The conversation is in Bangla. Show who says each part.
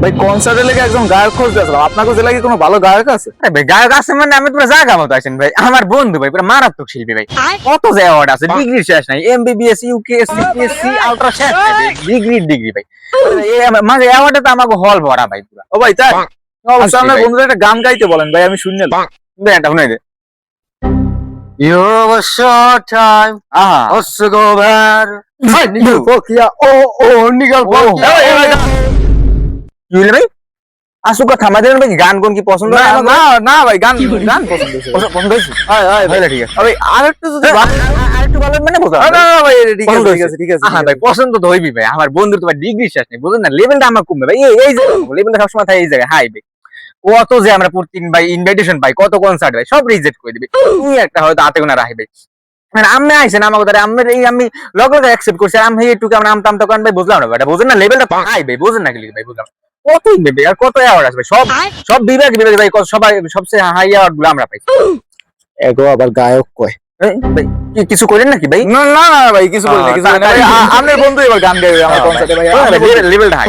Speaker 1: ভাই কনসার্টে লেগে একজন গায়ক খুঁজতে আসলাম, আপনার কাছে লাগে কোনো ভালো গায়ক আছে?
Speaker 2: ভাই গায়ক আছে মানে আমি পুরো জায়গা মতো আছেন ভাই, আমার বন্ধু ভাই পুরো মারাত্মক শিল্পী ভাই, কত যে অ্যাওয়ার্ড আছে, ডিগ্রি শেষ নাই, এমবিবিএস ইউকেএসসি পিএসসি আলট্রা শেষ নাই ডিগ্রি ভাই, মাঝে অ্যাওয়ার্ডে তো আমাকে হল ভরা ভাই পুরো।
Speaker 1: ও ভাই তাই? আচ্ছা
Speaker 2: অবশ্যই
Speaker 1: আপনার
Speaker 2: ভাই।
Speaker 1: বন্ধুরা একটা গান গাইতে বলেন ভাই, আমি শুনলাম।
Speaker 2: এটা শুনাই দে। You have a short time, what's to go bad?
Speaker 1: নিগল ফকিয়া ও ও নিগল ফকিয়া
Speaker 2: এই ভাই, কি হইলো ভাই? আসুক থামা দেন ভাই, গান কোন কি পছন্দ
Speaker 1: না
Speaker 2: হয়?
Speaker 1: না না ভাই, গান গান পছন্দ হয়েছে।
Speaker 2: পছন্দ হয়েছে?
Speaker 1: হ্যাঁ হ্যাঁ ভাই,
Speaker 2: তাহলে ঠিক আছে।
Speaker 1: ভাই আরেকটু যদি
Speaker 2: আরেকটু ভালো মানে বোঝা
Speaker 1: না
Speaker 2: যাবে।
Speaker 1: না ভাই, ঠিক
Speaker 2: পছন্দ
Speaker 1: আছে ঠিক
Speaker 2: হয়েছে?
Speaker 1: আছে ঠিক আছে
Speaker 2: হ্যাঁ ভাই, পছন্দ তো হইবি ভাই, আমার বন্ধুর তো ভাই ডিগ্রি শেষ নেই, বুঝলেন না, লেভেলটা আমার কমবে ভাই, এই যে লেভেলটা সবসময় থাকে এই জায়গায় হাই ভাই, কত যে আমরা প্রতিদিন ভাই ইনভাইটেশন পাই, কত কনসার্ট ভাই সব রিজেক্ট করে দিবে, তুমি একটা হয়তো হাতে গোনা রাখি ভাই, মানে আমি আইছেন আমাকে ধরে আমি এই আমি লগ লগ অ্যাকসেপ্ট করছি, আমি একটু আমরা আমতাম তখন ভাই বুঝলাম না ভাই, এটা বুঝেন না লেভেলটা হাই ভাই, বুঝেন না কি ভাই, বুঝলাম কত ভাই আর কত অ্যাওয়ার্ড আছে ভাই, সব সব বিভাগে ভাই সবাই সবচেয়ে হাই অ্যাওয়ার্ড গুলো আমরা পাই।
Speaker 1: এগো আবার গায়ক কয়।
Speaker 2: ভাই কিছু করেন নাকি ভাই?
Speaker 1: না না না ভাই, কিছু বলি না কিছু বলি না ভাই, আপনার বন্ধু এবার গান গাইবে আমার
Speaker 2: ভাই,
Speaker 1: কনসার্টে ভাই,
Speaker 2: লেভেলটা হাই।